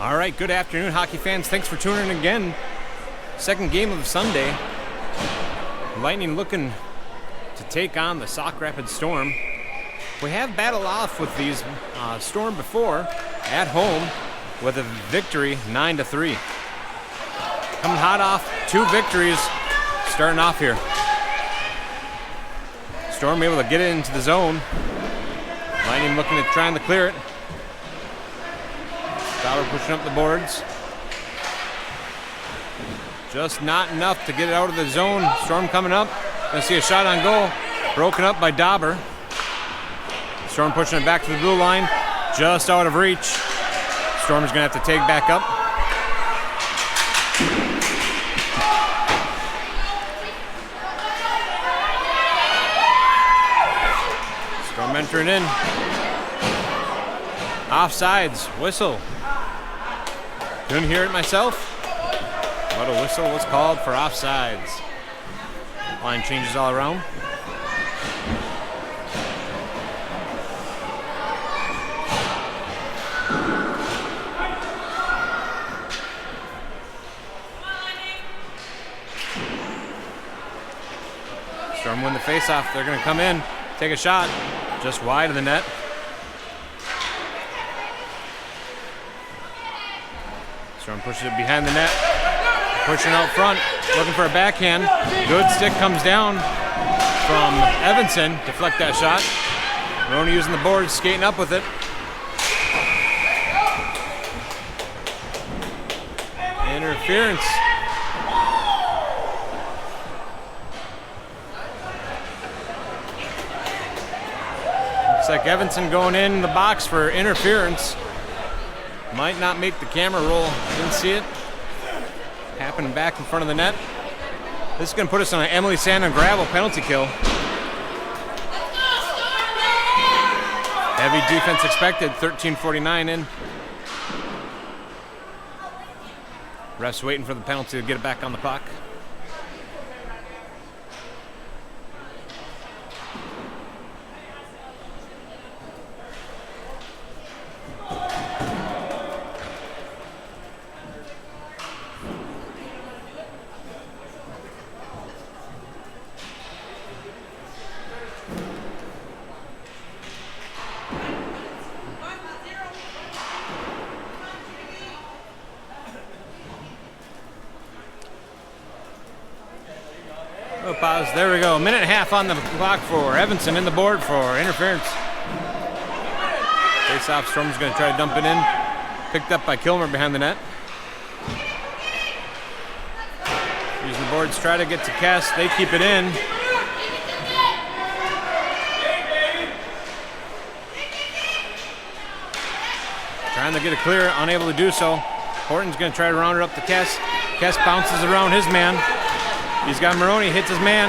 All right, good afternoon, hockey fans. Thanks for tuning in again. Second game of Sunday. Lightning looking to take on the Sauk Rapids Storm. We have battled off with these Storm before at home with a victory 9-3. Coming hot off 2 victories starting off here. Storm able to get it into the zone. Lightning looking at trying to clear it. Bauer pushing up the boards. Just not enough to get it out of the zone. Storm coming up. Gonna see a shot on goal. Broken up by Dauber. Storm pushing it back to the blue line. Just out of reach. Storm is gonna have to take back up. Storm entering in. Offsides. Whistle. Couldn't hear it myself, but a whistle was called for offsides. Line changes all around. Storm win the faceoff. They're going to come in, take a shot, just wide of the net. Storm pushes it behind the net, pushing out front, looking for a backhand. Good stick comes down from Evenson, deflect that shot. Moroni using the boards, skating up with it. Interference. Looks like Evenson going in the box for interference. Might not make the camera roll. Didn't see it. Happening back in front of the net. This is going to put us on an Emily Sand and Gravel penalty kill. Heavy defense expected. 13:49 in. Refs waiting for the penalty to get it back on the puck. Pause. There we go. A minute and a half on the clock for Evenson in the board for interference. Face-off. Storm's going to try to dump it in. Picked up by Kilmer behind the net. Using the boards, try to get to Kes. They keep it in. Trying to get it clear, unable to do so. Horton's going to try to round it up to Kes. Kes bounces around his man. He's got Moroni, hits his man.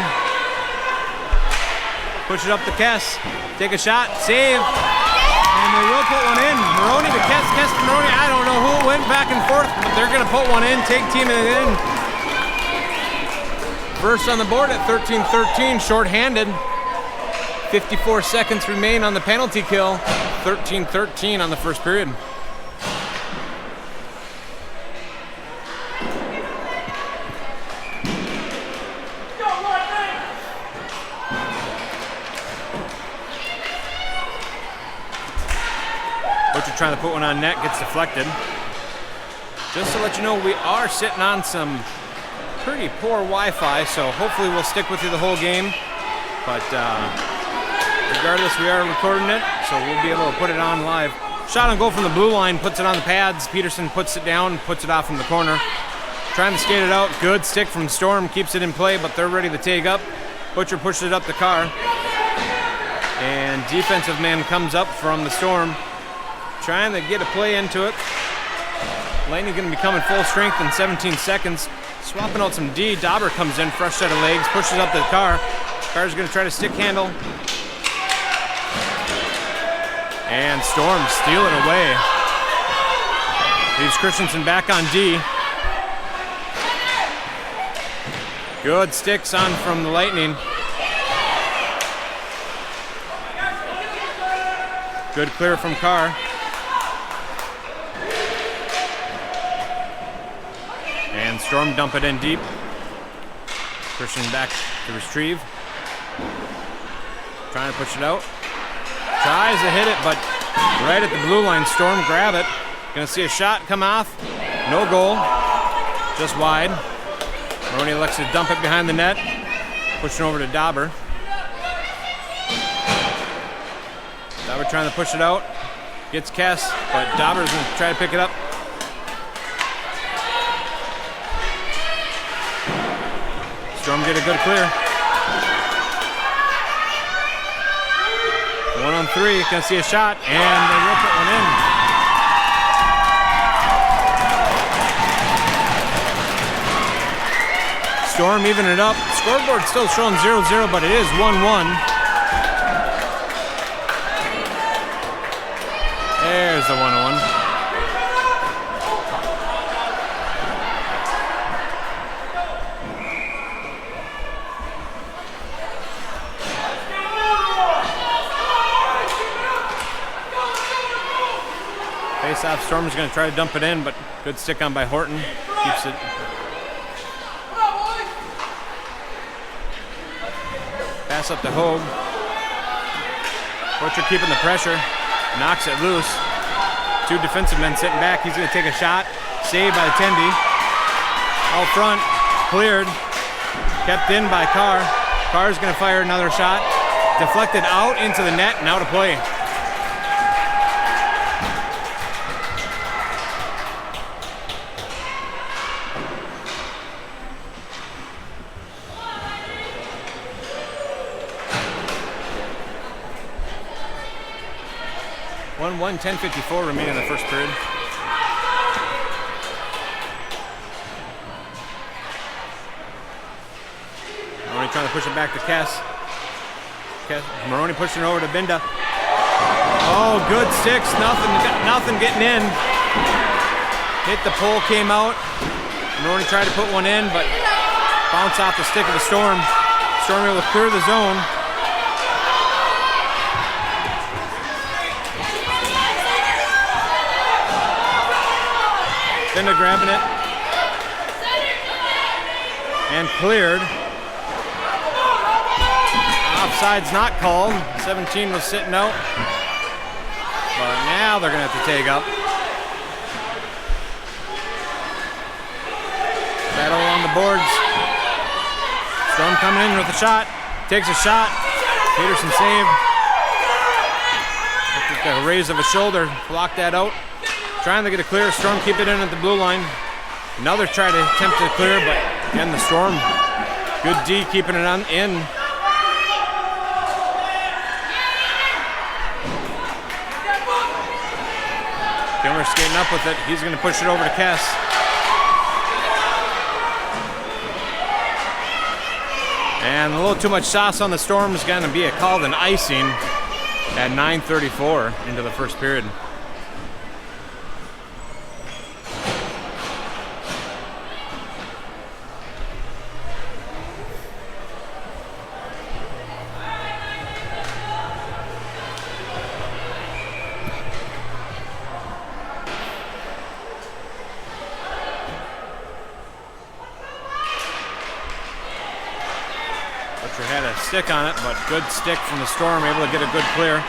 Push it up to Kes. Take a shot, save. And they will put one in. Moroni to Kes, Kes to Moroni. I don't know who went back and forth, but they're going to put one in, take team it in. First on the board at 13-13, shorthanded. 54 seconds remain on the penalty kill. 13-13 on the first period. Butcher trying to put one on net, gets deflected. Just to let you know, we are sitting on some pretty poor Wi-Fi, so hopefully we'll stick with you the whole game. But regardless, we are recording it, so we'll be able to put it on live. Shot on goal from the blue line, puts it on the pads. Peterson puts it down, puts it off from the corner. Trying to skate it out. Good stick from Storm, keeps it in play, but they're ready to take up. Butcher pushes it up the Carr. And defensive man comes up from the Storm, trying to get a play into it. Lightning going to be coming full strength in 17 seconds. Swapping out some D. Dauber comes in, fresh set of legs, pushes up the Carr. Carr's going to try to stick handle. And Storm stealing away. Leaves Christenson back on D. Good sticks on from the Lightning. Good clear from Carr. Storm dump it in deep. Christenson back to retrieve. Trying to push it out. Tries to hit it, but right at the blue line. Storm grab it. Gonna see a shot come off. No goal. Just wide. Moroni elects to dump it behind the net. Pushing over to Dauber. Dauber trying to push it out. Gets Kes, but Dauber's going to try to pick it up. Storm get a good clear. 1-on-3, gonna see a shot, and they will put one in. Storm even it up. Scoreboard still showing 0-0, but it is 1-1. There's the 1-1. Face-off, Storm is going to try to dump it in, but good stick on by Horton. Keeps it. Pass up to Hoag. Butcher keeping the pressure. Knocks it loose. Two defensive men sitting back. He's going to take a shot. Saved by Tendi. Out front. Cleared. Kept in by Carr. Carr's going to fire another shot. Deflected out into the net and out of play. One 10:54 remaining in the first period. Moroni trying to push it back to Kes. Moroni pushing it over to Binda. Oh, good sticks. Nothing getting in. Hit the pole, came out. Moroni tried to put one in, but bounced off the stick of the Storm. Storm able to clear the zone. Binda grabbing it. And cleared. Offside's not called. 17 was sitting out. But now they're going to have to take up. Battle on the boards. Storm coming in with a shot. Takes a shot. Peterson saved. A raise of a shoulder. Blocked that out. Trying to get a clear. Storm keep it in at the blue line. Another try to attempt to clear, but again the Storm. Good D keeping it on in. Kilmer skating up with it. He's going to push it over to Kes. And a little too much sauce on the Storm is going to be called an icing at 9:34 into the first period. Had a stick on it, but good stick from the Storm, able to get a good clear.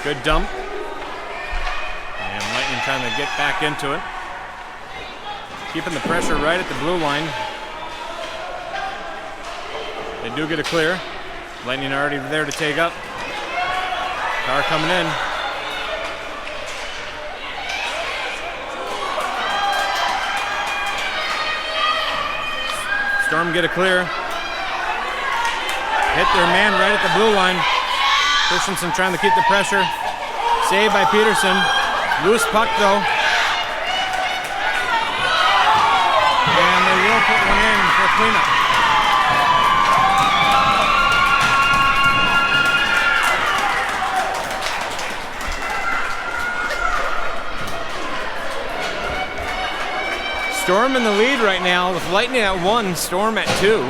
Good dump. And Lightning trying to get back into it. Keeping the pressure right at the blue line. They do get a clear. Lightning already there to take up. Carr coming in. Storm get a clear. Hit their man right at the blue line. Christenson trying to keep the pressure. Saved by Peterson. Loose puck though. And they will put one in for cleanup. Storm in the lead right now with Lightning at 1, Storm at 2.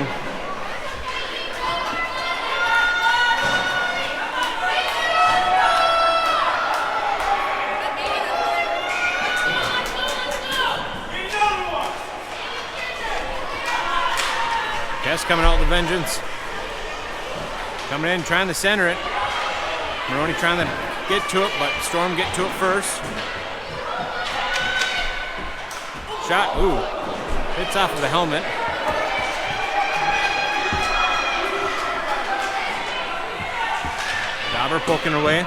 Kes coming out with a vengeance. Coming in, trying to center it. Moroni trying to get to it, but Storm get to it first. Shot, ooh, hits off of the helmet. Dauber poking away.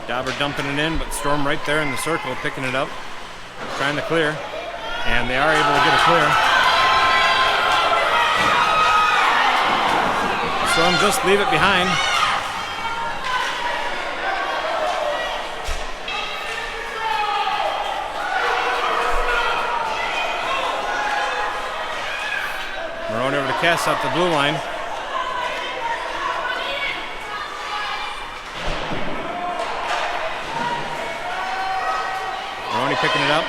Dauber dumping it in, but Storm right there in the circle, picking it up, trying to clear, and they are able to get a clear. Storm just leave it behind. Moroni over to Kes up the blue line. Picking it up.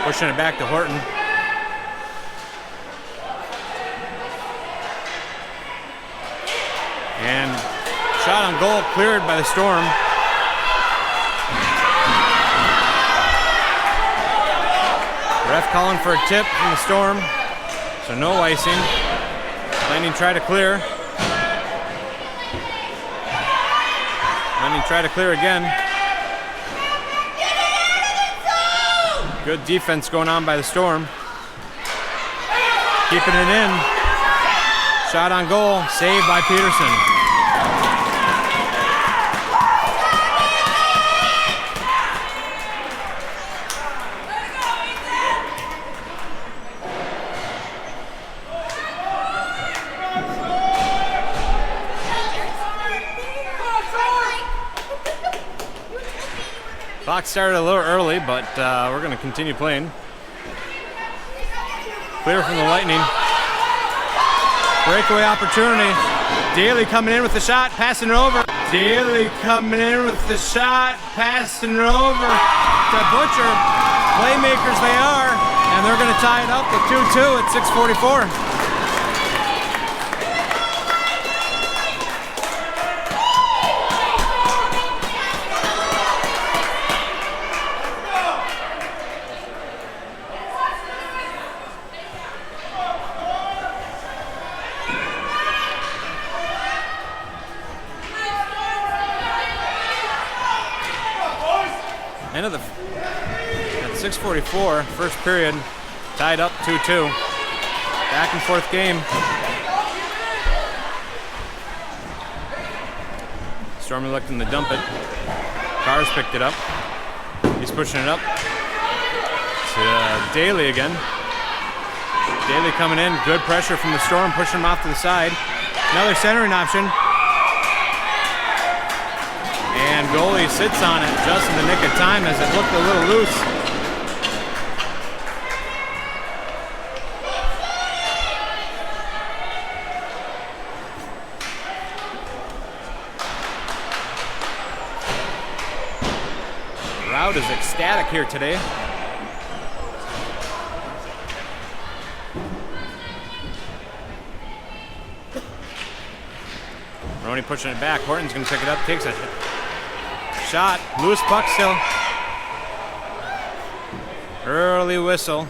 Pushing it back to Horton. And shot on goal cleared by the Storm. Ref calling for a tip from the Storm. So no icing. Landen try to clear. Try to clear again. Good defense going on by the Storm. Keeping it in. Shot on goal, saved by Peterson. Clock started a little early, but we're going to continue playing. Clear from the Lightning. Breakaway opportunity. Daley coming in with the shot, passing it over. Daley coming in with the shot, passing it over to Butcher. Playmakers they are, and they're going to tie it up with 2-2 at 6:44. End of the at 6:44, first period, tied up 2-2. Back and forth game. Storm electing to dump it. Carr's picked it up. He's pushing it up to Daley again. Daley coming in, good pressure from the Storm, pushing him off to the side. Another centering option. And goalie sits on it just in the nick of time as it looked a little loose. The crowd is ecstatic here today. Moroni pushing it back. Horton's going to pick it up, takes it. Shot, loose puck still. Early whistle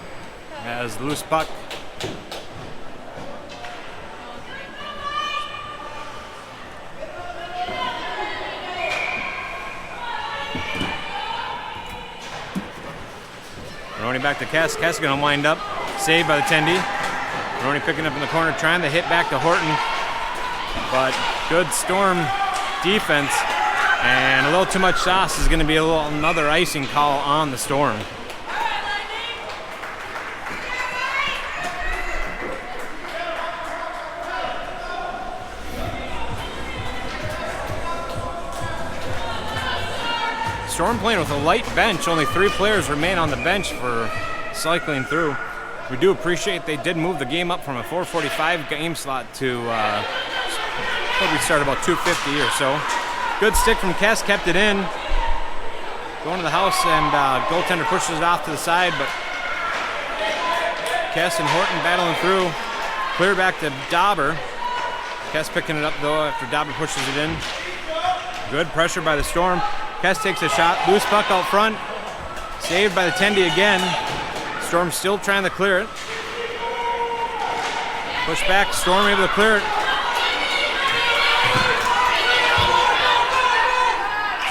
as loose puck. Moroni back to Kes. Kes going to wind up. Saved by the Tendy. Moroni picking up in the corner, trying to hit back to Horton. But good Storm defense. And a little too much sauce is going to be another icing call on the Storm. Storm playing with a light bench. Only 3 players remain on the bench for cycling through. We do appreciate they did move the game up from a 4:45 game slot to we start about 2:50 or so. Good stick from Kes, kept it in. Going to the house, and goaltender pushes it off to the side, but Kes and Horton battling through. Clear back to Dauber. Kes picking it up though after Dobber pushes it in. Good pressure by the Storm. Kes takes a shot, loose puck out front. Saved by the Tendy again. Storm still trying to clear it. Push back, Storm able to clear it.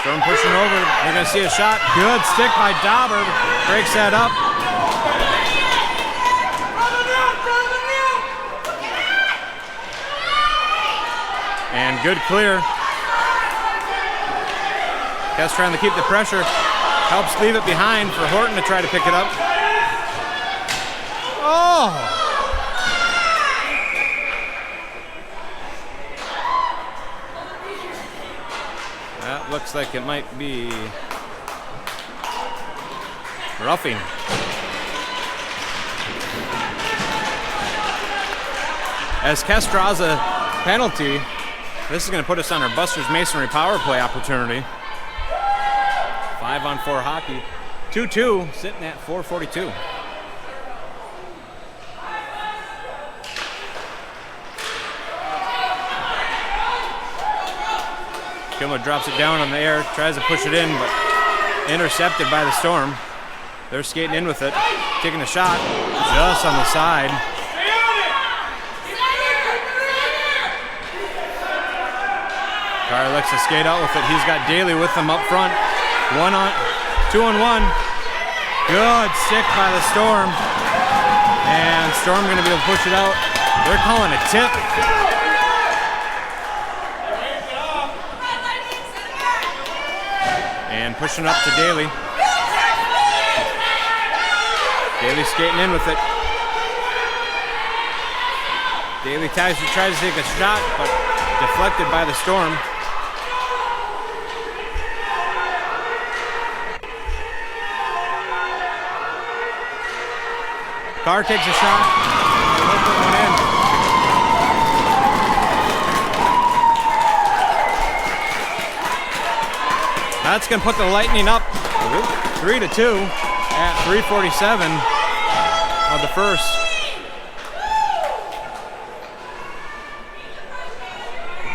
Storm pushing over, they're gonna see a shot. Good stick by Dobber, breaks that up. And good clear. Kes trying to keep the pressure. Helps leave it behind for Horton to try to pick it up. Oh! That looks like it might be roughing. As Kes draws a penalty, this is going to put us on our Buster's Masonry power play opportunity. 5-on-4 hockey. 2-2, sitting at 4:42. Kilmer drops it down on the air, tries to push it in, but intercepted by the Storm. They're skating in with it, taking a shot just on the side. Carr looks to skate out with it. He's got Daley with him up front. 2-on-1. Good stick by the Storm. And Storm gonna be able to push it out. They're calling a tip. And pushing up to Daley. Daley skating in with it. Daley tries to take a shot, but deflected by the Storm. Carr takes a shot. He'll put one in. That's going to put the Lightning up 3-2 at 3:47 of the first.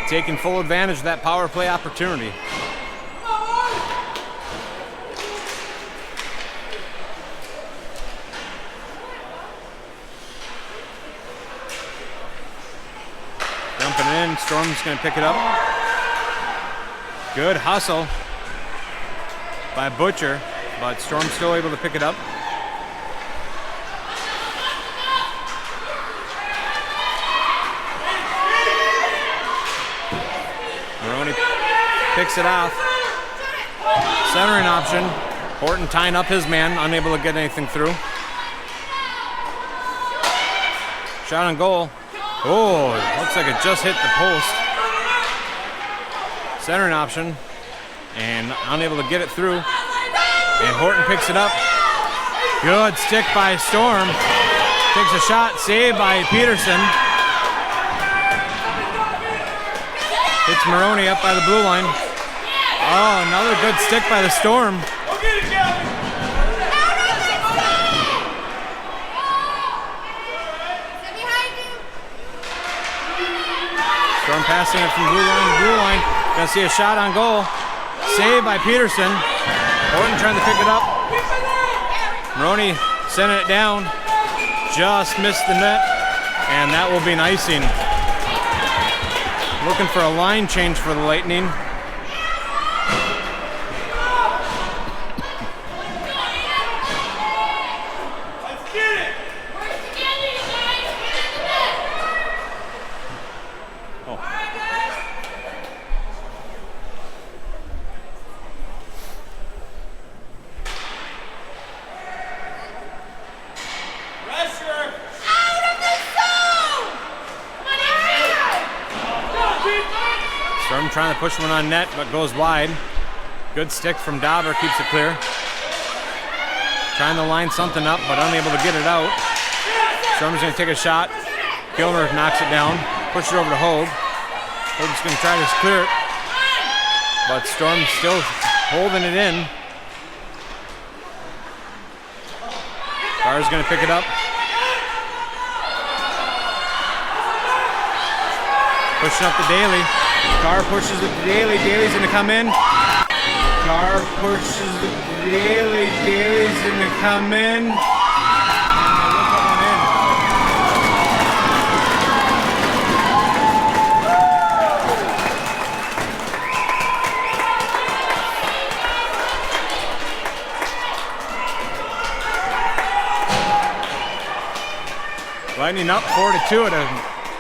Taking full advantage of that power play opportunity. Dumping it in, Storm's going to pick it up. Good hustle by Butcher, but Storm's still able to pick it up. Moroni picks it off. Centering option. Horton tying up his man, unable to get anything through. Shot on goal. Oh, looks like it just hit the post. Centering option, and unable to get it through. And Horton picks it up. Good stick by Storm. Takes a shot, saved by Peterson. Hits Moroni up by the blue line. Oh, another good stick by the Storm. Go get it, Gavin! Storm passing it from blue line to blue line. Gonna see a shot on goal. Saved by Peterson. Horton trying to pick it up. Moroni sending it down. Just missed the net. And that will be an icing. Looking for a line change for the Lightning. Let's get it! Oh. Pressure! Out of the zone! Come on, Erik! Storm trying to push one on net, but goes wide. Good stick from Dobber, keeps it clear. Trying to line something up, but unable to get it out. Storm's gonna take a shot. Kilmer knocks it down, pushes it over to Hoag. Hoag's gonna try to clear it, but Storm's still holding it in. Carr's gonna pick it up. Pushing up to Daley. Carr pushes it to Daley. Daley's going to come in. Carr pushes it to Daley. Daley's going to come in. And they'll put one in. Lightning up 4-2 at a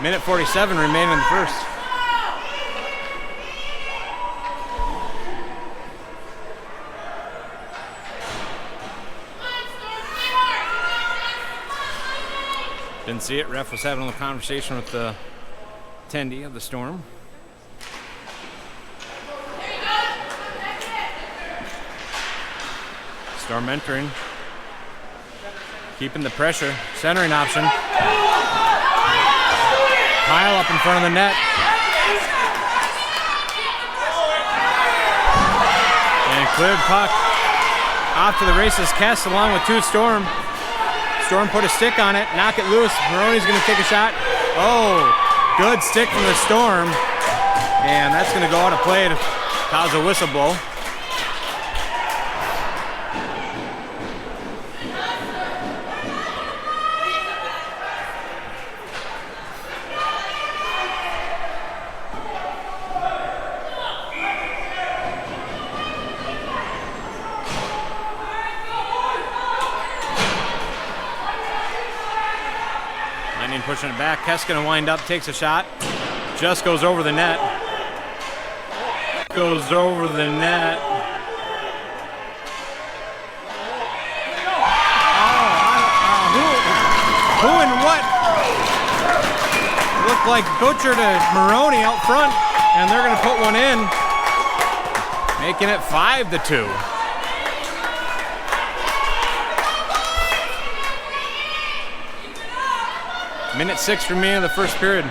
minute 47 remaining in the first. Didn't see it. Ref was having a little conversation with the attendee of the Storm. Storm entering. Keeping the pressure. Centering option. Kyle up in front of the net. And cleared puck. Off to the races. Kes along with 2 Storm. Storm put a stick on it. Knock it loose. Moroni's going to take a shot. Oh, good stick from the Storm. And that's going to go out of play to cause a whistle blow. Pushing it back. Kes gonna wind up, takes a shot. Just goes over the net. Goes over the net. Who and what? Looked like Butcher to Moroni out front, and they're gonna put one in, making it 5-2. Minute 6 remaining in the first period.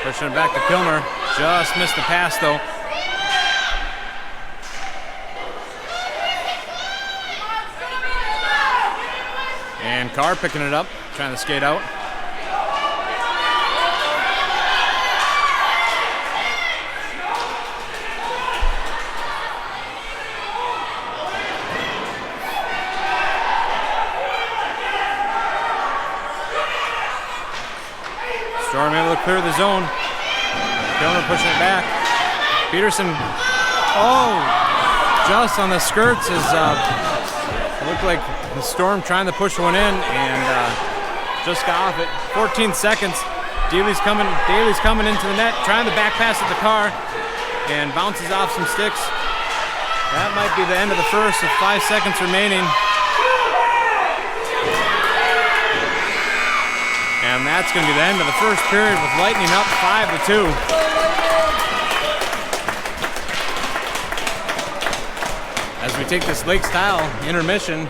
Pushing it back to Kilmer. Just missed the pass though. And Carr picking it up, trying to skate out. Storm able to clear the zone. Kilmer pushing it back. Peterson, just on the skirts is looked like the Storm trying to push one in and just got off it. 14 seconds. Daley's coming into the net, trying to back pass at the Carr and bounces off some sticks. That might be the end of the first with 5 seconds remaining. And that's going to be the end of the first period with Lightning up 5-2. As we take this Lake Style intermission,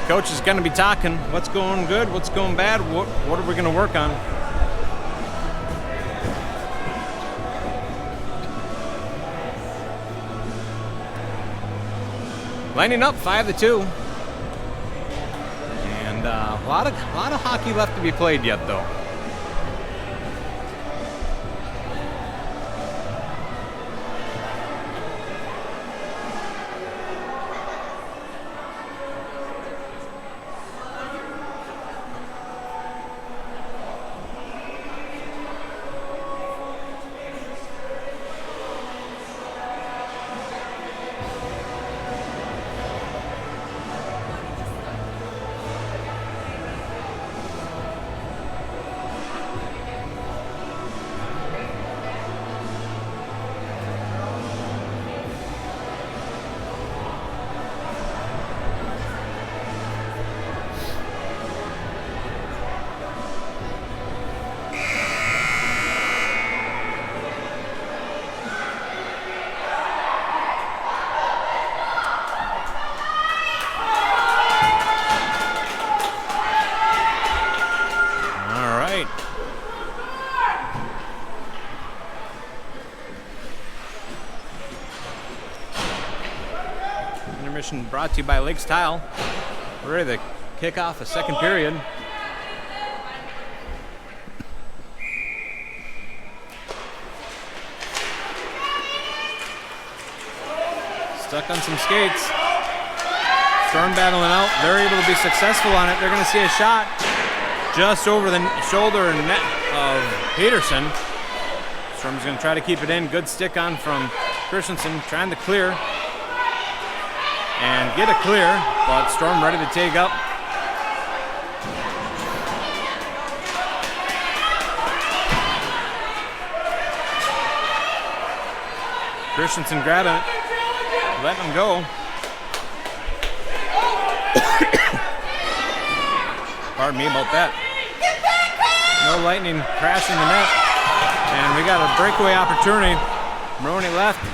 Coach is going to be talking. What's going good? What's going bad? What are we going to work on? Lightning up 5-2. And a lot of hockey left to be played yet, though. intermission brought to you by Lakes Tile. We're ready to kick off the second period. Stuck on some skates. Storm battling out. They're able to be successful on it. They're going to see a shot just over the shoulder and net of Peterson. Storm's going to try to keep it in. Good stick on from Christenson, trying to clear and get a clear, but Storm ready to take up. Christenson grabbing it, letting him go. Pardon me about that. No Lightning crashing the net. And we got a breakaway opportunity. Moroni left,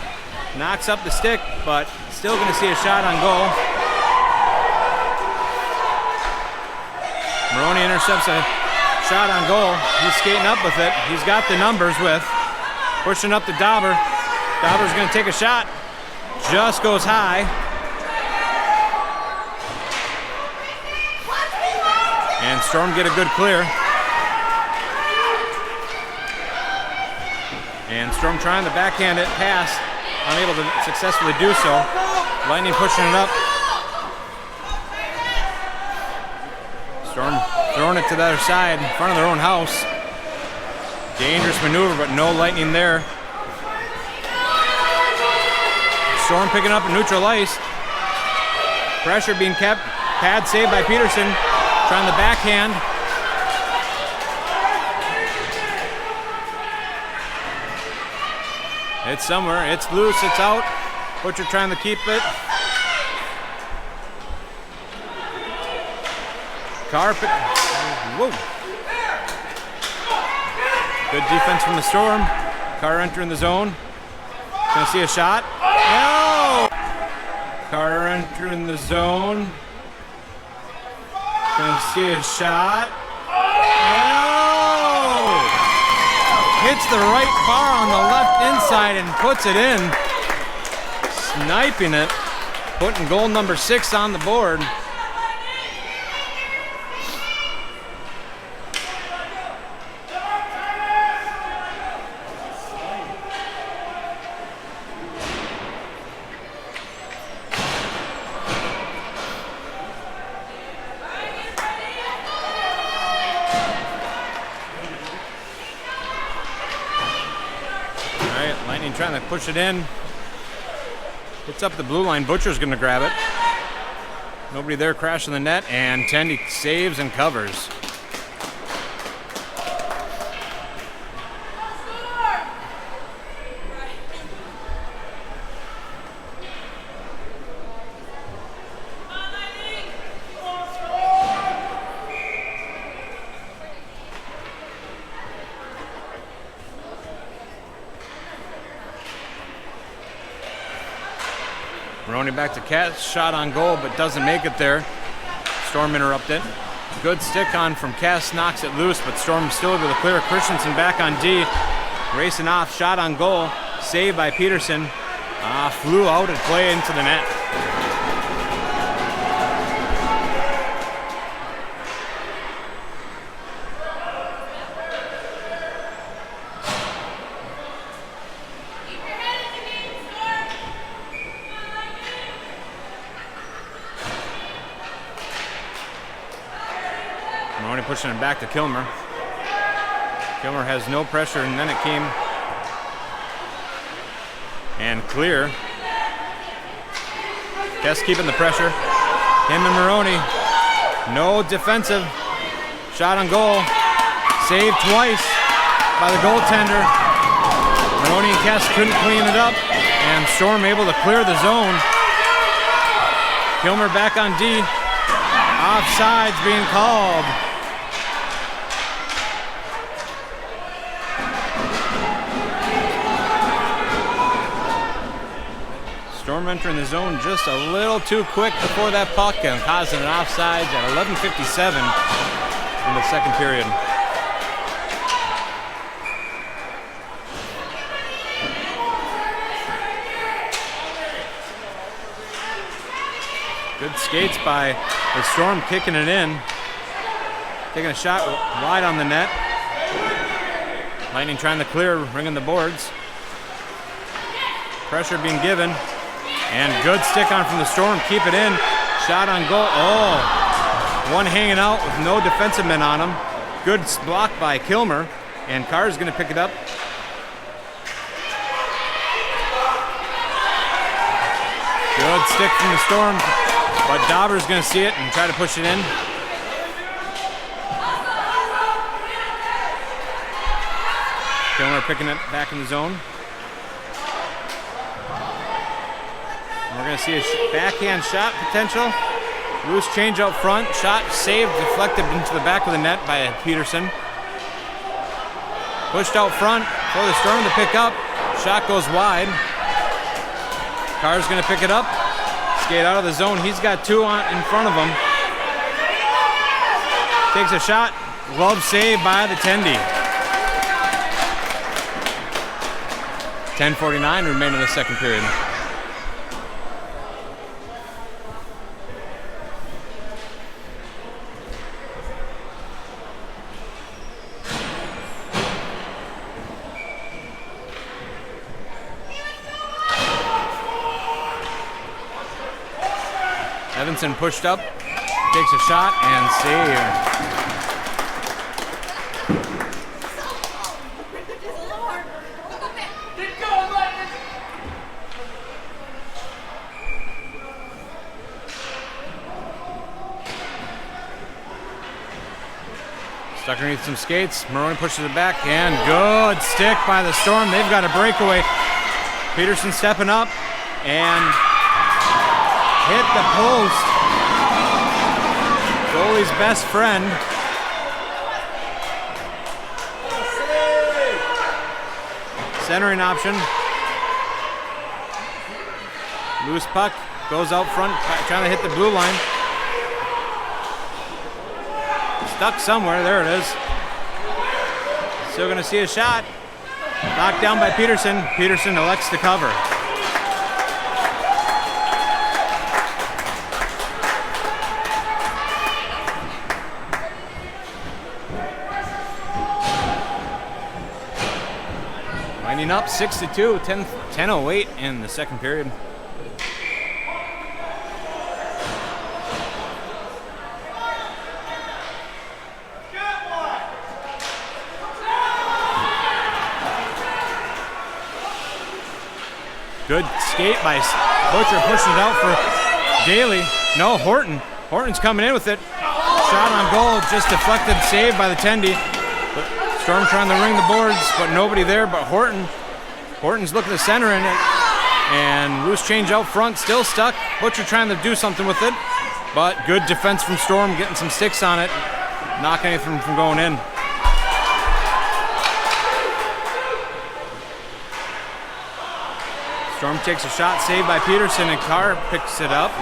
knocks up the stick, but still going to see a shot on goal. Moroni intercepts a shot on goal. He's skating up with it. He's got the numbers with. Pushing up to Dauber. Dauber's going to take a shot. Just goes high. And Storm get a good clear. And Storm trying to backhand it, pass, unable to successfully do so. Lightning pushing it up. Storm throwing it to the other side in front of their own house. Dangerous maneuver, but no Lightning there. Storm picking up a neutral ice. Pressure being kept. Pad saved by Peterson. Trying the backhand. It's somewhere. It's loose. It's out. Butcher trying to keep it. Carr. Whoa. Good defense from the Storm. Carr entering the zone. Gonna see a shot. No! Carr entering the zone. Gonna see a shot. No! Hits the right bar on the left inside and puts it in. Sniping it. Putting goal number 6 on the board. Trying to push it in. Hits up the blue line. Butcher's going to grab it. Nobody there crashing the net, and Tendy saves and covers. Moroni back to Kes, shot on goal, but doesn't make it there. Storm interrupted. Good stick on from Kes, knocks it loose, but Storm still able to clear. Christenson back on D, racing off, shot on goal, saved by Peterson. Flew out and play into the net. Pushing it back to Kilmer. Kilmer has no pressure, and then it came and clear. Kes keeping the pressure. Him and Moroni. No defensive. Shot on goal. Saved twice by the goaltender. Moroni and Kes couldn't clean it up, and Storm able to clear the zone. Kilmer back on D. Offsides being called. Storm entering the zone just a little too quick before that puck and causing an offsides at 11:57 in the second period. Good skates by the Storm, kicking it in. Taking a shot wide on the net. Lightning trying to clear, ringing the boards. Pressure being given. And good stick on from the Storm, keep it in. Shot on goal. Oh, one hanging out with no defensive men on him. Good block by Kilmer. And Carr's going to pick it up. Good stick from the Storm, but Dauber's going to see it and try to push it in. Kilmer picking it back in the zone. And we're going to see a backhand shot potential. Loose change out front. Shot saved, deflected into the back of the net by Peterson. Pushed out front for the Storm to pick up. Shot goes wide. Carr's going to pick it up. Skate out of the zone. He's got two in front of him. Takes a shot. Glove save by the Tendy. 10:49 remain in the second period. Evenson pushed up, takes a shot, and save. Stuck underneath some skates. Moroni pushes it back, and good stick by the Storm. They've got a breakaway. Peterson stepping up, and hit the post. Goalie's best friend. Centering option. Loose puck. Goes out front, trying to hit the blue line. Stuck somewhere. There it is. Still going to see a shot. Knocked down by Peterson. Peterson elects to cover. Winding up 6-2, 10:08 in the second period. Good skate by Butcher, pushing it out for Daley. No, Horton. Horton's coming in with it. Shot on goal, just deflected, saved by the Tendy. Storm trying to ring the boards, but nobody there but Horton. Horton's looking to center in it. And loose change out front, still stuck. Butcher trying to do something with it. But good defense from Storm, getting some sticks on it. Knocking anything from going in. Storm takes a shot, saved by Peterson, and Carr picks it up.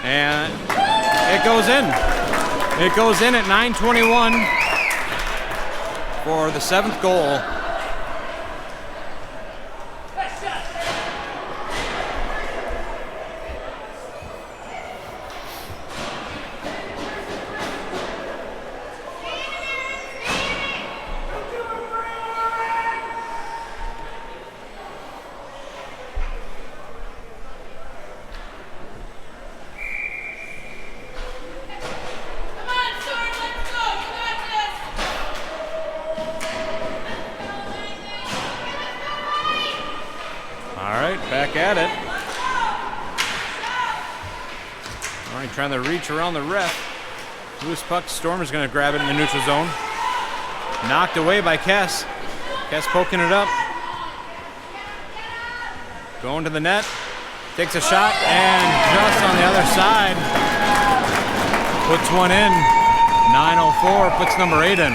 And it goes in. It goes in at 9:21 for the 7th goal. Back at it. All right, trying to reach around the ref. Loose puck. Storm is going to grab it in the neutral zone. Knocked away by Kes. Kes poking it up. Going to the net. Takes a shot, and just on the other side, puts one in. 9:04 puts number 8 in.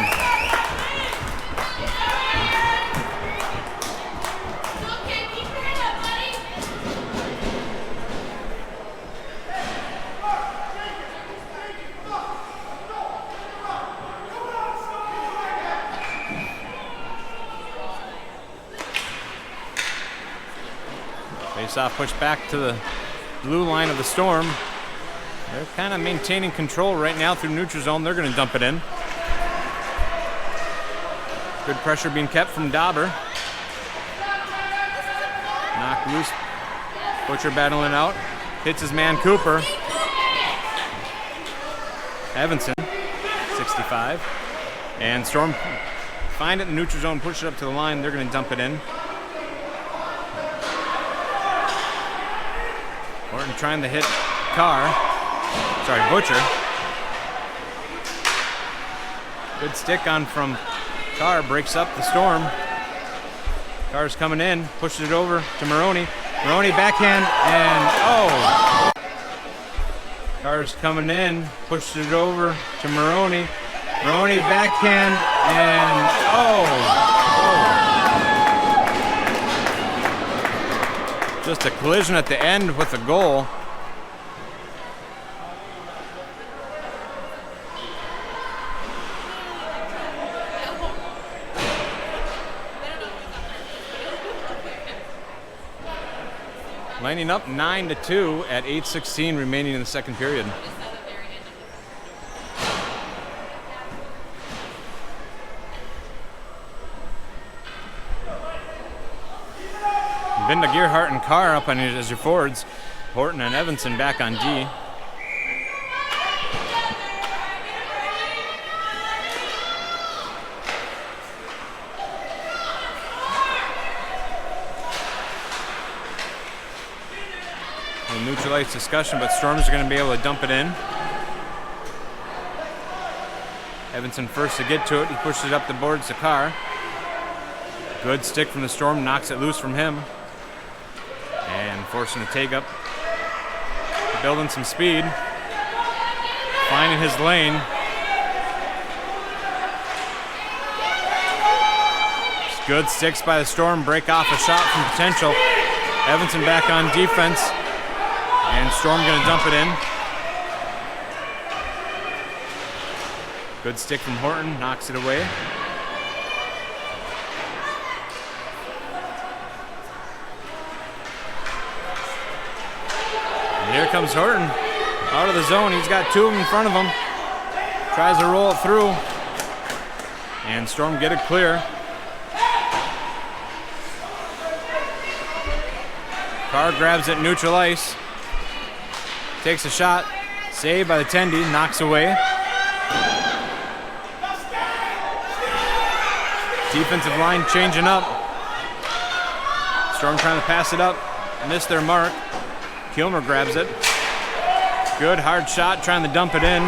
Face-off pushed back to the blue line of the Storm. They're kind of maintaining control right now through neutral zone. They're going to dump it in. Good pressure being kept from Dauber. Knocked loose. Butcher battling out. Hits his man Cooper. Evenson, 65. And Storm find it in the neutral zone, push it up to the line. They're going to dump it in. Horton trying to hit Butcher. Good stick on from Carr, breaks up the Storm. Carr's coming in, pushes it over to Moroni. Moroni backhand, and Carr's coming in, pushes it over to Moroni. Moroni backhand, and just a collision at the end with the goal. Lining up 9-2 at 8:16 remaining in the second period. Binda, Gearhart, and Carr up on it as your forwards. Horton and Evenson back on D. Neutralize discussion, but Stormers are going to be able to dump it in. Evenson first to get to it. He pushes it up the boards to Carr. Good stick from the Storm, knocks it loose from him. And forcing a take up. Building some speed. Finding his lane. Good sticks by the Storm, break off a shot from potential. Evenson back on defense. And Storm going to dump it in. Good stick from Horton, knocks it away. And here comes Horton, out of the zone. He's got two of them in front of him. Tries to roll it through. And Storm get it clear. Carr grabs it neutral ice. Takes a shot, saved by the Tendy, knocks away. Defensive line changing up. Storm trying to pass it up, missed their mark. Kilmer grabs it. Good hard shot, trying to dump it in.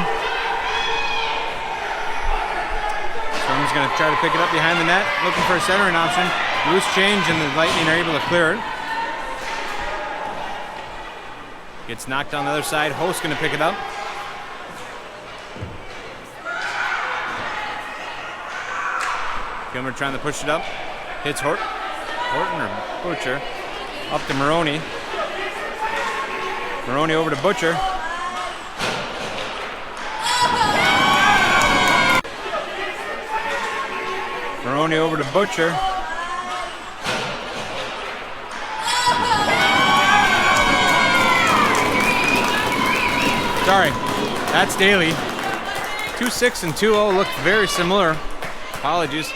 Storm's going to try to pick it up behind the net, looking for a centering option. Loose change, and the Lightning are able to clear it. Gets knocked on the other side. Host going to pick it up. Kilmer trying to push it up. Hits Horton or Butcher. Up to Moroni. Moroni over to Butcher. Moroni over to Butcher. Sorry, that's Daley. 2-6 and 2-0 look very similar. Apologies.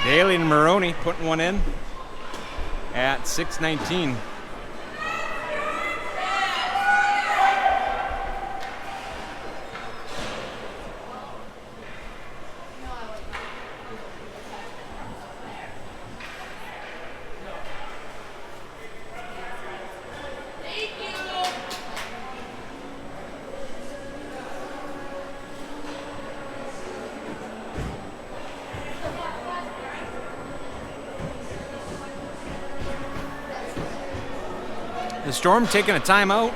Daley and Moroni putting one in at 6:19. The Storm taking a timeout.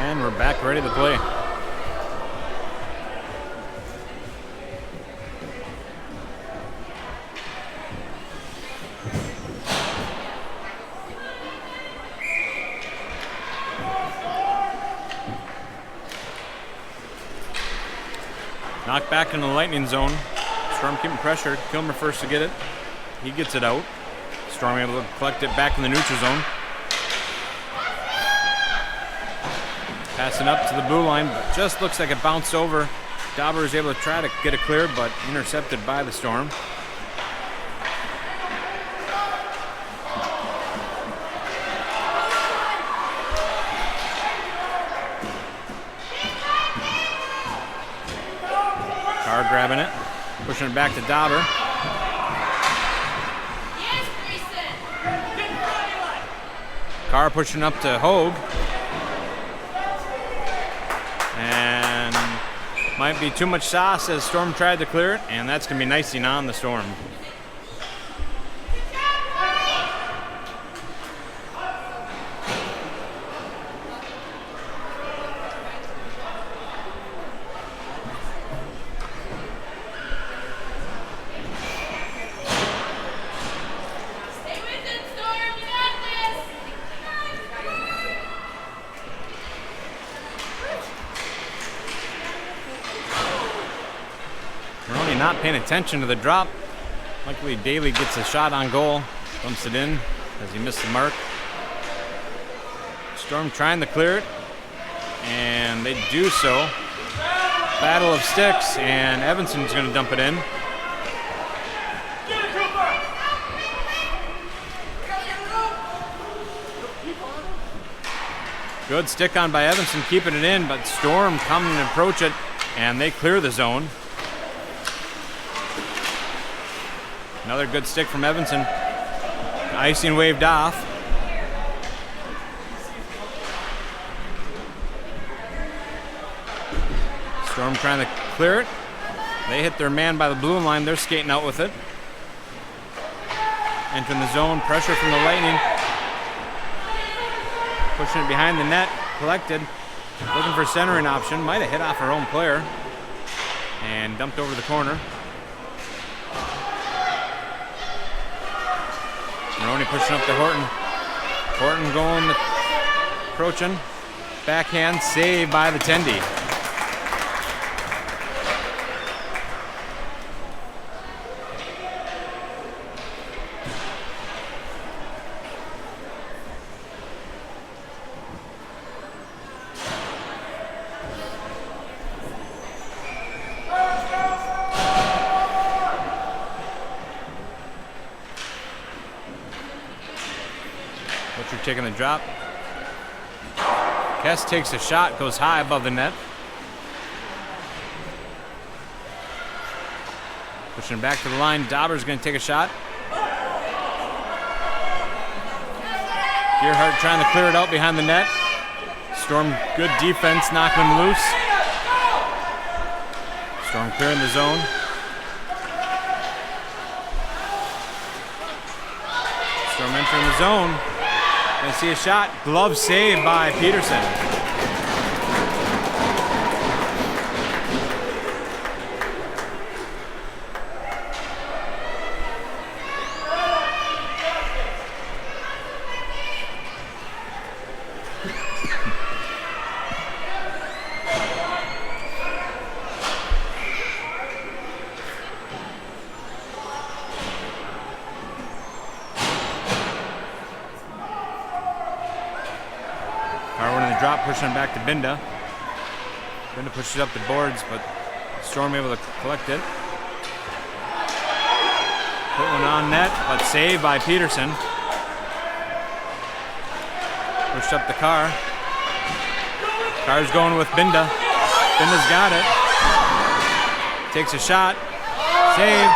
And we're back ready to play. Knocked back in the Lightning zone. Storm keeping pressure. Kilmer first to get it. He gets it out. Storm able to collect it back in the neutral zone. Passing up to the blue line, but just looks like it bounced over. Dauber is able to try to get it cleared, but intercepted by the Storm. Carr grabbing it, pushing it back to Dauber. Yes, Greyson. Carr pushing up to Hoag. And might be too much sauce as Storm tried to clear it, and that's going to be icing on the Storm. Stay with it, Storm. You got this. Moroni not paying attention to the drop. Luckily, Daley gets a shot on goal, dumps it in as he missed the mark. Storm trying to clear it, and they do so. Battle of sticks, and Evanson's going to dump it in. Get it, Cooper! Good stick on by Evanson, keeping it in, but Storm coming to approach it, and they clear the zone. Another good stick from Evanson. Icing waved off. Storm trying to clear it. They hit their man by the blue line. They're skating out with it. Entering the zone. Pressure from the Lightning. Pushing it behind the net. Collected. Looking for a centering option. Might have hit off her own player. And dumped over the corner. Moroni pushing up to Horton. Horton going, approaching. Backhand save by the Tendy. Butcher taking the drop. Kes takes a shot, goes high above the net. Pushing back to the line. Dauber's going to take a shot. Gearhart trying to clear it out behind the net. Storm, good defense, knocking him loose. Storm clearing the zone. Storm entering the zone. Gonna see a shot. Glove save by Peterson. Drop, pushing back to Binda. Binda pushes up the boards, but Storm able to collect it. Put one on net, but saved by Peterson. Pushed up the Carr. Carr's going with Binda. Binda's got it. Takes a shot. Save.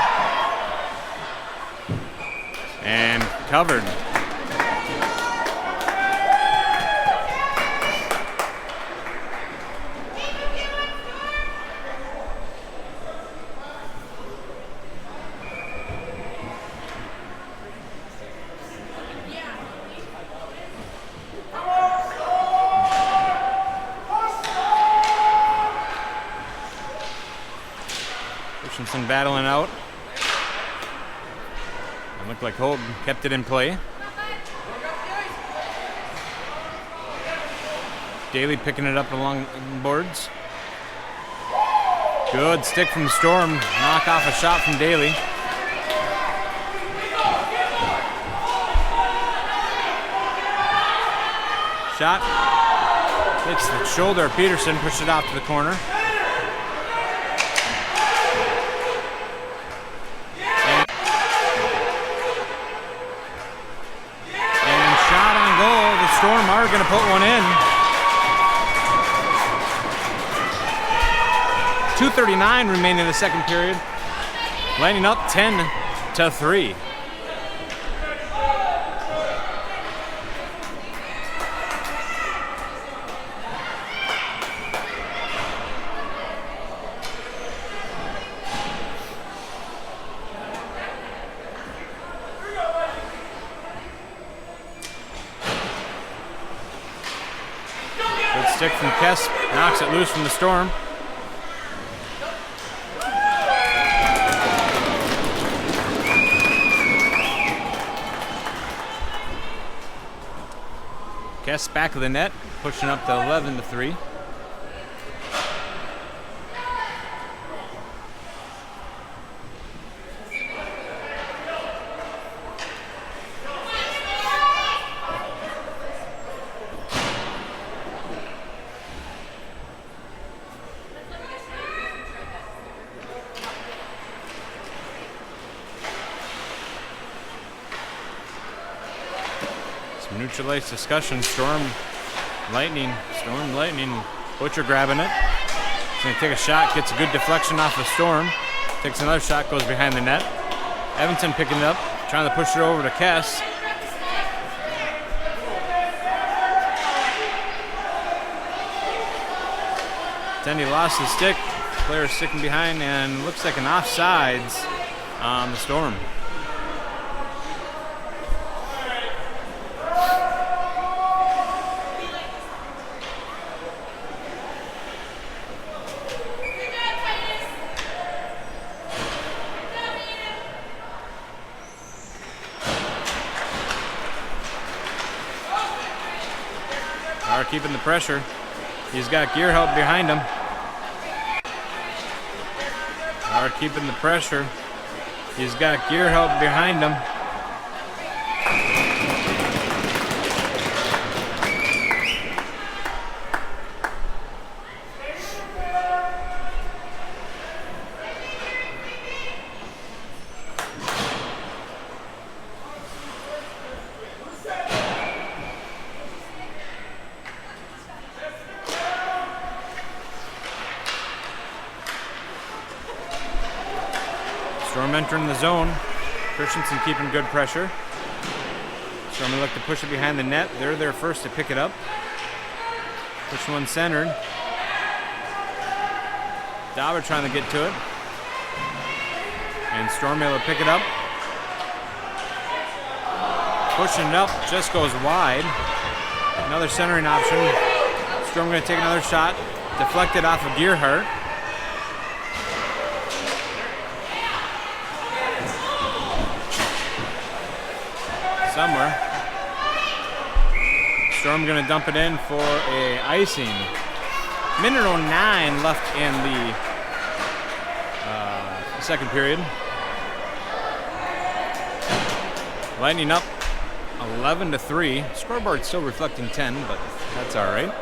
And covered. Christenson battling out. It looked like Hoag kept it in play. Daley picking it up along the boards. Good stick from Storm. Knock off a shot from Daley. Shot. Hits the shoulder of Peterson. Pushed it out to the corner. And shot on goal. The Storm are going to put one in. 2:39 remaining in the second period. Lining up 10-3. Good stick from Kes. Knocks it loose from the Storm. Kes back of the net, pushing up to 11-3. Neutralize discussion. Storm, Lightning. Butcher grabbing it. He's going to take a shot, gets a good deflection off the Storm. Takes another shot, goes behind the net. Evenson picking it up, trying to push it over to Kes. Then he lost his stick. Player sticking behind, and looks like an offsides on the Storm. Keeping the pressure. He's got gear help behind him. Are keeping the pressure. He's got gear help behind him. Storm entering the zone. Christenson keeping good pressure. Storm will look to push it behind the net. They're there first to pick it up. Push one centered. Dauber trying to get to it. And Storm able to pick it up. Pushing it up, just goes wide. Another centering option. Storm going to take another shot. Deflected off of Gearhart. Somewhere. Storm going to dump it in for a icing. Minute 09 left in the second period. Lightning up 11-3. Scoreboard still reflecting 10, but that's all right.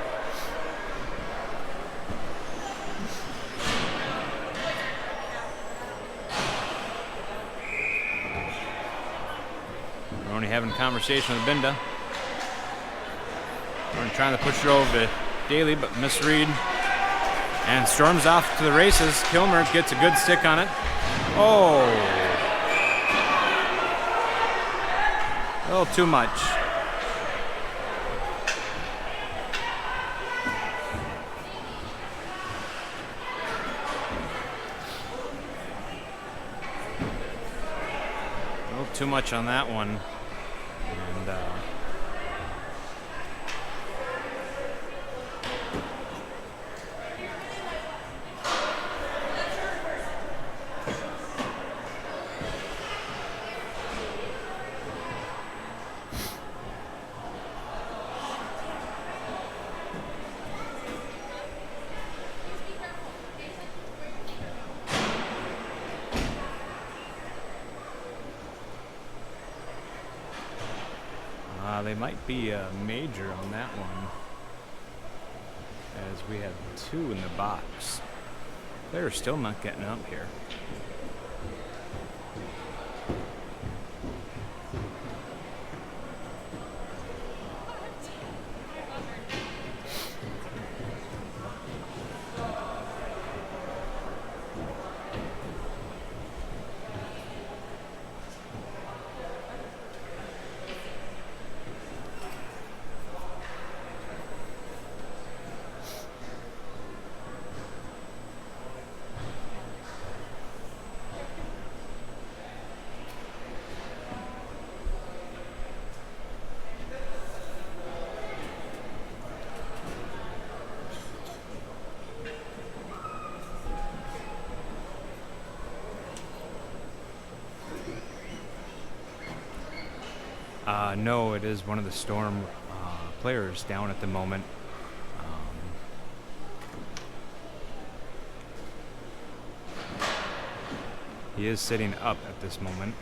Moroni having a conversation with Binda. Moroni trying to push it over to Daley, but misread. And Storm's off to the races. Kilmer gets a good stick on it. Oh! A little too much. A little too much on that one. And might be a major on that one, as we have 2 in the box. They're still not getting up here. No, it is one of the Storm players down at the moment. He is sitting up at this moment.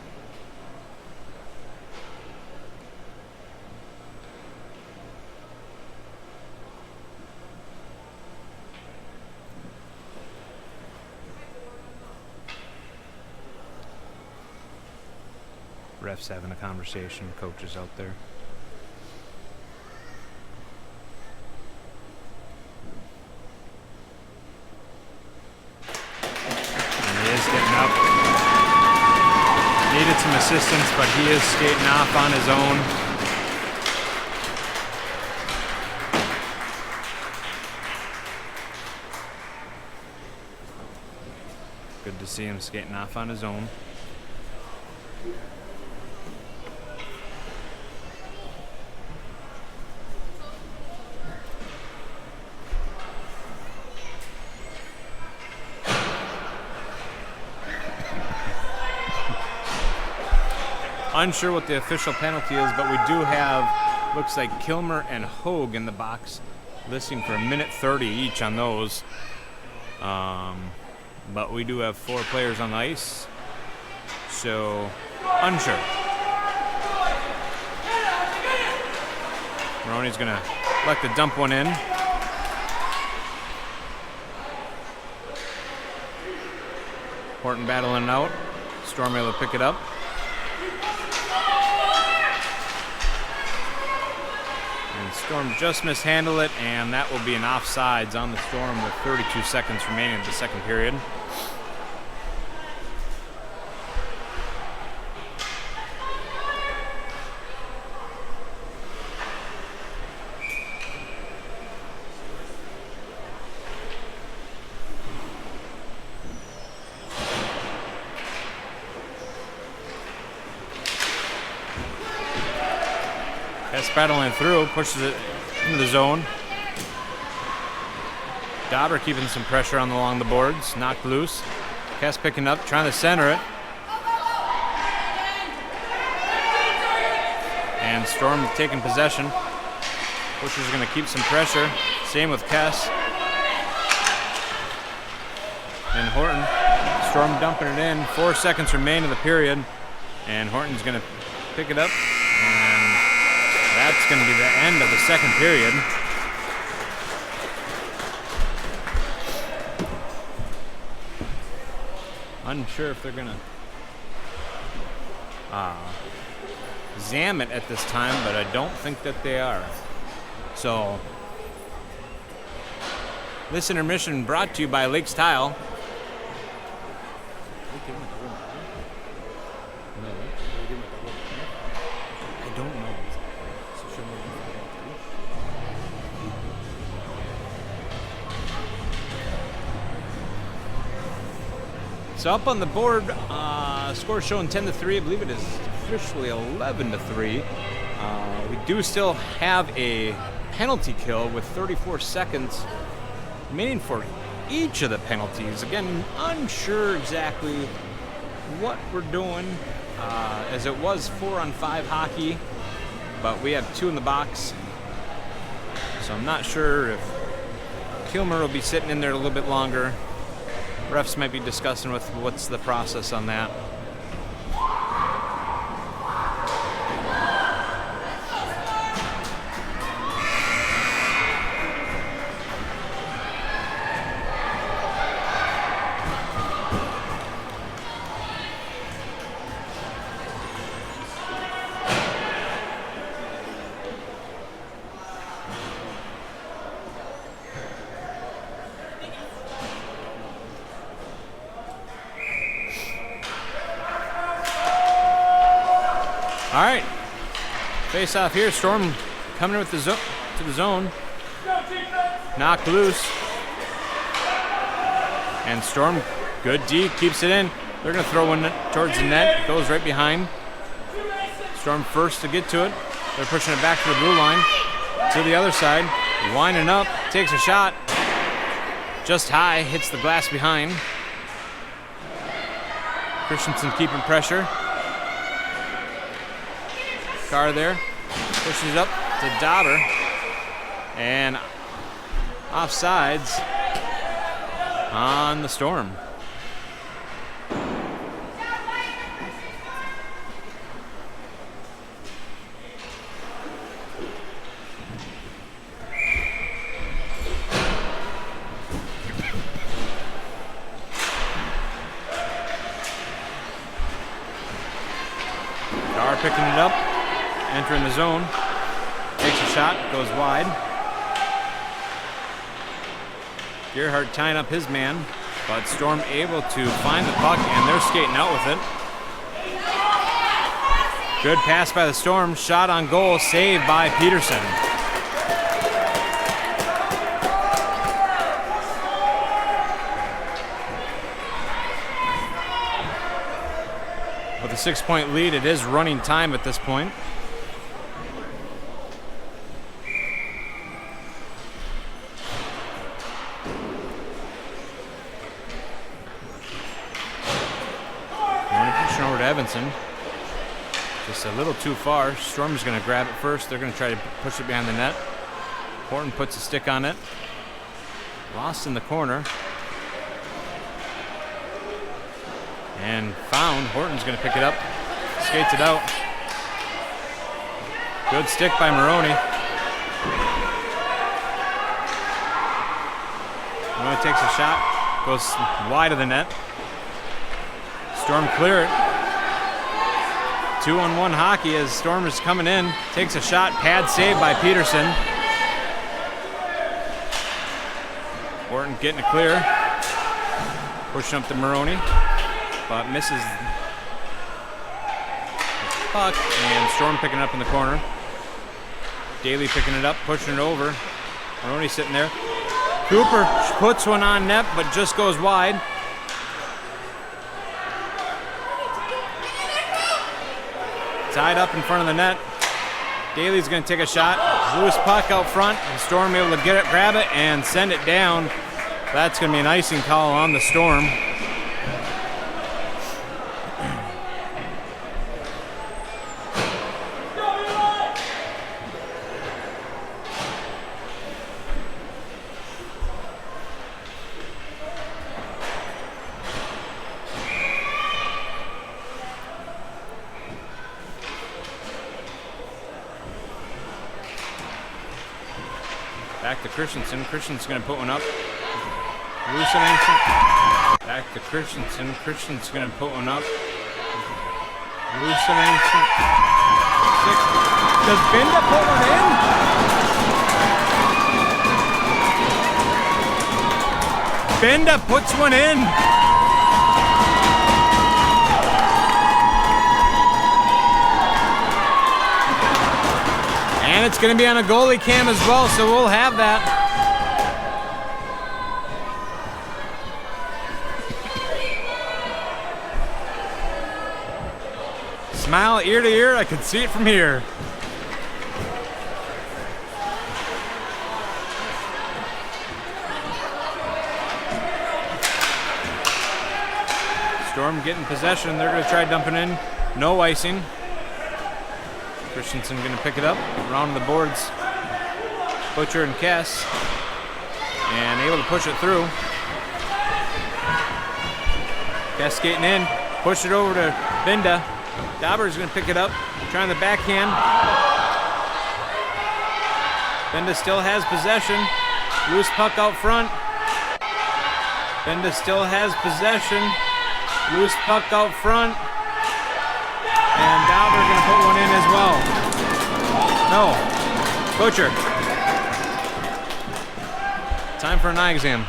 Refs having a conversation, coaches out there. And he is getting up. Needed some assistance, but he is skating off on his own. Good to see him skating off on his own. Unsure what the official penalty is, but we do have, looks like Kilmer and Hoag in the box, listing for 1:30 each on those. But we do have 4 players on the ice, so unsure. Moroni's gonna like to dump one in. Horton battling out. Storm able to pick it up. Storm just mishandled it, and that will be an offsides on the Storm with 32 seconds remaining in the second period. Kes battling through, pushes it into the zone. Dauber keeping some pressure on along the boards, knocked loose. Kes picking up, trying to center it. And Storm taking possession. Butcher's going to keep some pressure. Same with Kes. And Horton. Storm dumping it in. 4 seconds remain in the period. And Horton's going to pick it up. And that's going to be the end of the second period. Unsure if they're going to zam it at this time, but I don't think that they are. So, this intermission brought to you by Lakes Tile. I don't know. So up on the board, score showing 10-3. I believe it is officially 11-3. We do still have a penalty kill with 34 seconds remaining for each of the penalties. Again, unsure exactly what we're doing, as it was 4-on-5 hockey, but we have 2 in the box. So I'm not sure if Kilmer will be sitting in there a little bit longer. Refs might be discussing with what's the process on that. All right. Face off here. Storm coming in with to the zone. Knocked loose. And Storm, good D, keeps it in. They're going to throw one towards the net. It goes right behind. Storm first to get to it. They're pushing it back to the blue line. To the other side. Winding up. Takes a shot. Just high. Hits the glass behind. Christenson keeping pressure. Carr there. Pushes it up to Dauber. And offsides on the Storm. Carr picking it up, entering the zone. Takes a shot, goes wide. Gerhardt tying up his man, but Storm able to find the puck, and they're skating out with it. Good pass by the Storm, shot on goal, saved by Peterson. With a 6-point lead, it is running time at this point. Evenson, just a little too far. Storm's going to grab it first. They're going to try to push it behind the net. Horton puts a stick on it. Lost in the corner. And found. Horton's going to pick it up. Skates it out. Good stick by Moroni. Moroni takes a shot. Goes wide of the net. Storm clear it. 2-on-1 hockey as Storm is coming in. Takes a shot. Pad saved by Peterson. Horton getting it clear. Pushing up to Moroni. But misses the puck. And Storm picking it up in the corner. Daley picking it up. Pushing it over. Moroni sitting there. Cooper puts one on net but just goes wide. Tied up in front of the net. Daley's going to take a shot. Loose puck out front. Storm able to get it, grab it, and send it down. That's going to be an icing call on the Storm. Back to Christenson. Christenson's going to put one up. Loose and Evenson. Back to Christenson. Christenson's going to put one up. Loose and Evenson. Does Binda put one in? Binda puts one in. And it's going to be on a goalie cam as well, so we'll have that. Smile ear to ear, I can see it from here. Storm getting possession, they're going to try dumping in. No icing. Christenson going to pick it up, around the boards. Butcher and Kes. And able to push it through. Kes skating in, push it over to Binda. Dauber's going to pick it up, trying the backhand. Binda still has possession. Loose puck out front. Binda still has possession. Loose puck out front. And Dauber going to put one in as well. No. Butcher. Time for an eye exam.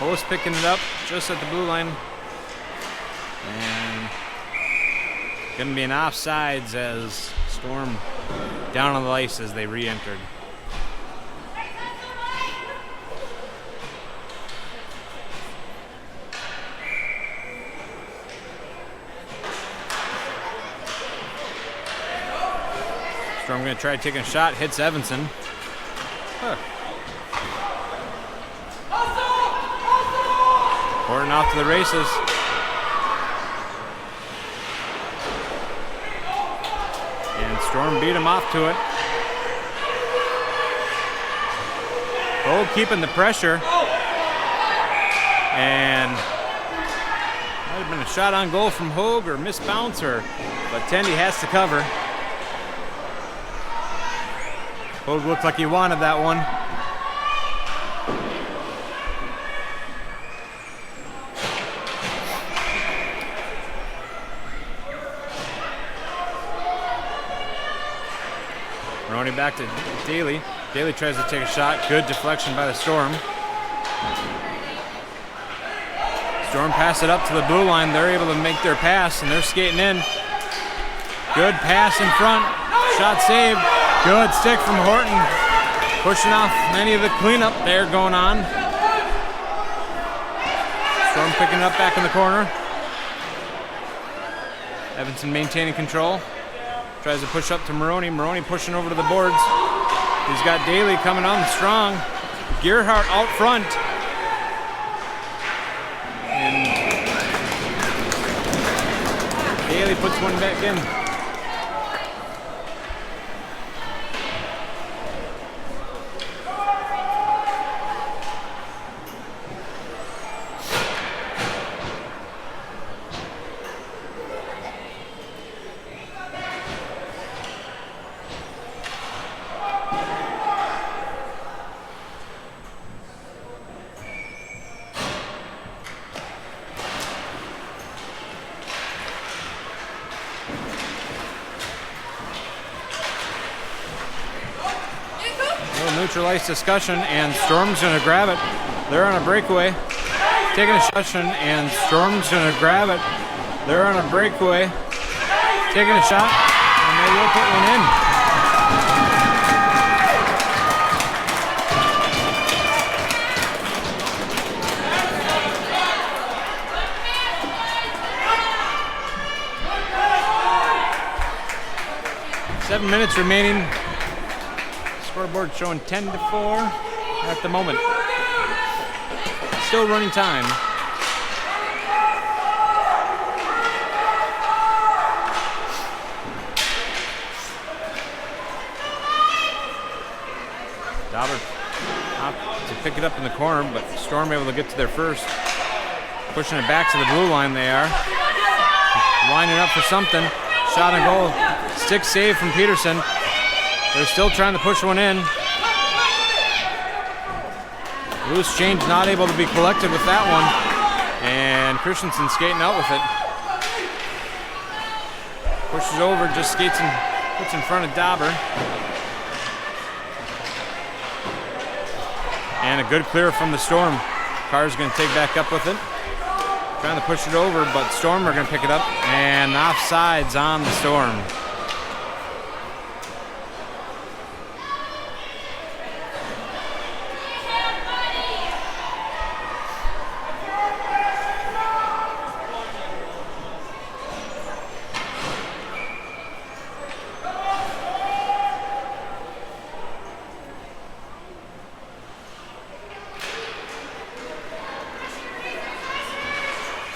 Post picking it up just at the blue line. And gonna be an offsides as Storm down on the ice as they re-entered. Storm gonna try taking a shot, hits Evenson. Huh. Horton off to the races. And Storm beat him off to it. Hoag keeping the pressure. And might have been a shot on goal from Hoag or miss bouncer, but Tendy has to cover. Hoag looked like he wanted that one. Moroni back to Daley. Daley tries to take a shot. Good deflection by the Storm. Storm pass it up to the blue line. They're able to make their pass, and they're skating in. Good pass in front. Shot saved. Good stick from Horton. Pushing off many of the cleanup there going on. Storm picking it up back in the corner. Evenson maintaining control. Tries to push up to Moroni. Moroni pushing over to the boards. He's got Daley coming on strong. Gerhardt out front. And Daley puts one back in. Neutralize discussion, and Storm's going to grab it. They're on a breakaway. Taking a discussion, and Storm's going to grab it. They're on a breakaway. Taking a shot, and they will put one in. Seven minutes remaining. Scoreboard showing 10-4 at the moment. Still running time. Dauber off to pick it up in the corner, but Storm able to get to their first. Pushing it back to the blue line they are. Lining up for something. Shot and goal. Stick save from Peterson. They're still trying to push one in. Loose change not able to be collected with that one. And Christenson skating out with it. Pushes over, just skates and puts in front of Dauber. And a good clear from the Storm. Carr's going to take back up with it. Trying to push it over, but Storm are going to pick it up. And offsides on the Storm.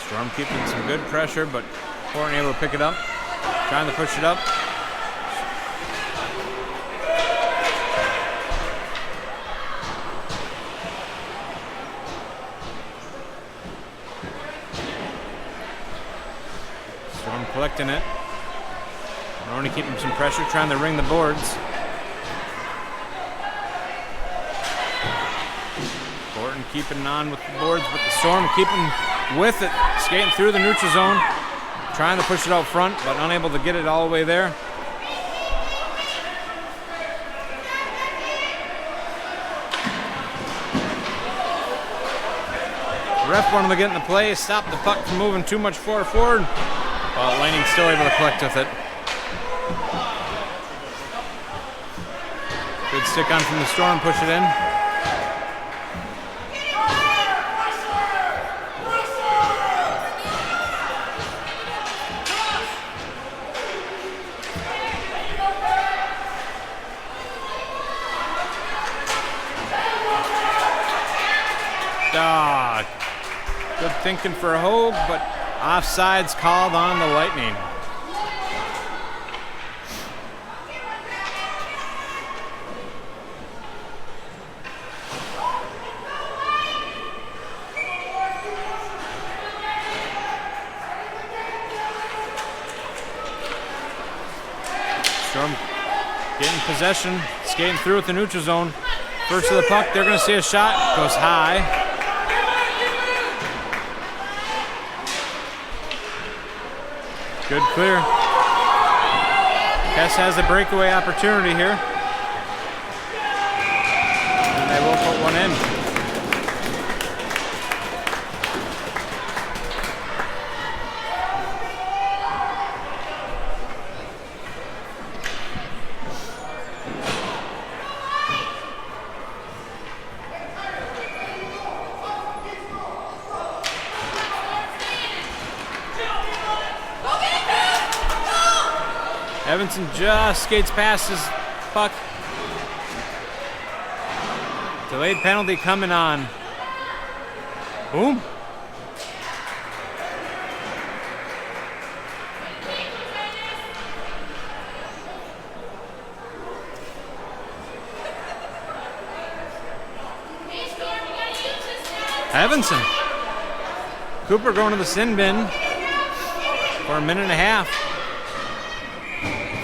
Storm keeping some good pressure, but Horton able to pick it up. Trying to push it up. Storm collecting it. Moroni keeping some pressure, trying to ring the boards. Horton keeping on with the boards, but the Storm keeping with it, skating through the neutral zone, trying to push it out front, but unable to get it all the way there. The ref wanted to get in the play, stop the puck from moving too much forward, while Laning's still able to collect with it. Good stick on from the Storm, push it in. Good thinking for Hoag, but offside's called on the Lightning. Storm getting possession, skating through with the neutral zone. First of the puck, they're going to see a shot, goes high. Good clear. Kes has a breakaway opportunity here. And they will put one in. Evenson just skates past his puck. Delayed penalty coming on. Boom. Evenson. Cooper going to the sin bin for a minute and a half.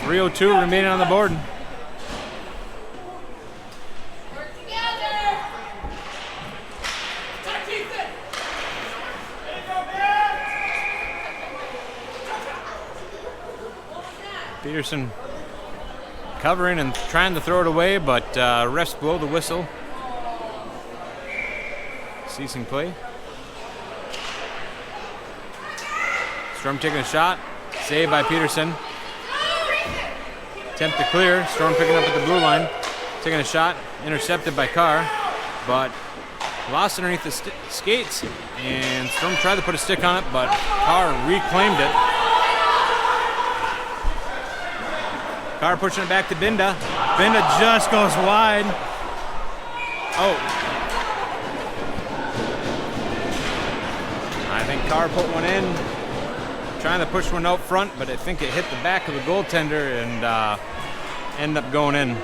3:02 remaining on the board. Peterson covering and trying to throw it away, but refs blow the whistle. Ceasing play. Storm taking a shot. Saved by Peterson. Attempt to clear. Storm picking up at the blue line. Taking a shot. Intercepted by Carr. But lost underneath the skates. And Storm tried to put a stick on it, but Carr reclaimed it. Carr pushing it back to Binda. Binda just goes wide. Oh. I think Carr put one in. Trying to push one out front, but I think it hit the back of the goaltender and ended up going in.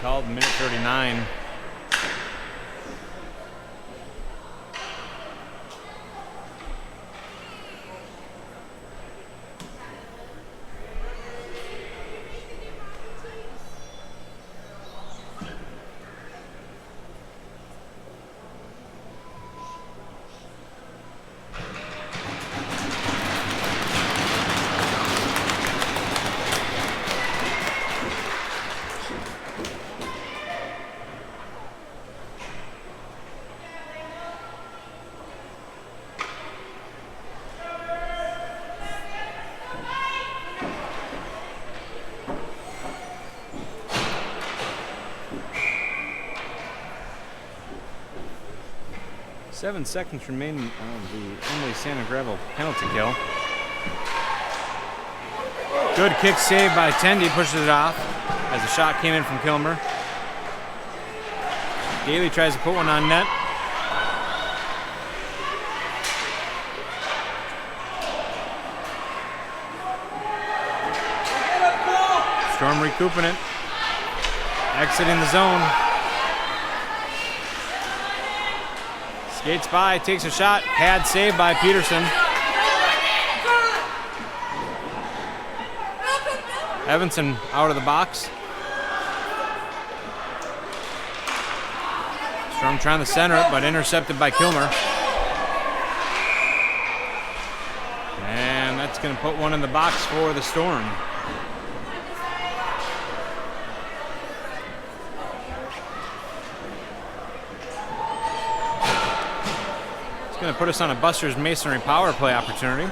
Called minute 39. Seven seconds remaining on the Emily Santa Gravel penalty kill. Good kick save by Tendy, pushes it off as the shot came in from Kilmer. Daley tries to put one on net. Storm recouping it. Exiting the zone. Skates by, takes a shot. Pad saved by Peterson. Evenson out of the box. Storm trying to center it, but intercepted by Kilmer. And that's going to put one in the box for the Storm. It's going to put us on a Buster's Masonry power play opportunity.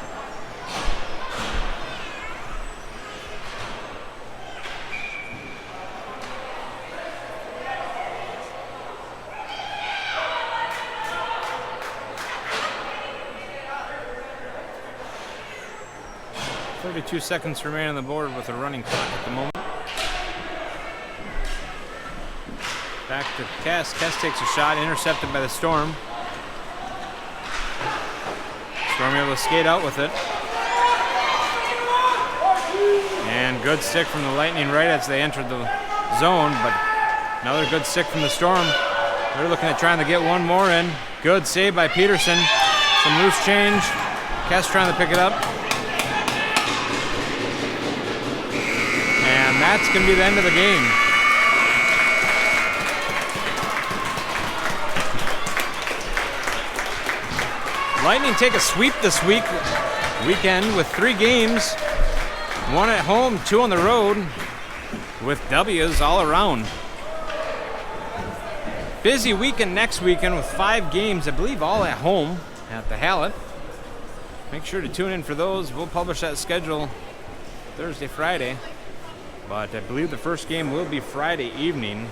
Two seconds remain on the board with a running clock at the moment. Back to Kes. Kes takes a shot, intercepted by the Storm. Storm able to skate out with it. And good stick from the Lightning right as they entered the zone, but another good stick from the Storm. They're looking at trying to get one more in. Good save by Peterson. Some loose change. Kes trying to pick it up. And that's going to be the end of the game. Lightning take a sweep this weekend with 3 games. 1 at home, 2 on the road, with W's all around. Busy weekend next weekend with 5 games, I believe all at home at the Hallett. Make sure to tune in for those. We'll publish that schedule Thursday, Friday. But I believe the first game will be Friday evening.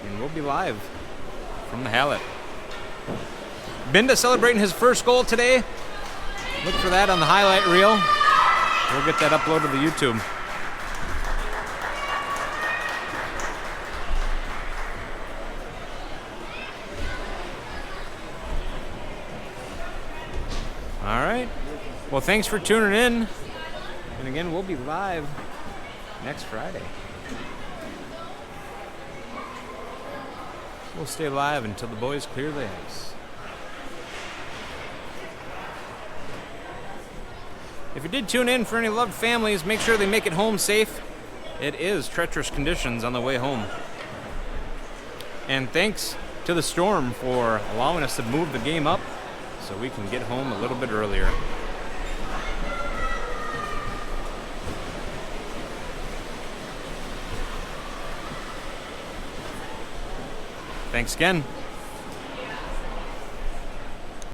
And we'll be live from the Hallett. Binda celebrating his first goal today. Look for that on the highlight reel. We'll get that uploaded to YouTube. All right. Well, thanks for tuning in. And again, we'll be live next Friday. We'll stay live until the boys clear the ice. If you did tune in for any loved families, make sure they make it home safe. It is treacherous conditions on the way home. And thanks to the Storm for allowing us to move the game up so we can get home a little bit earlier. Thanks again.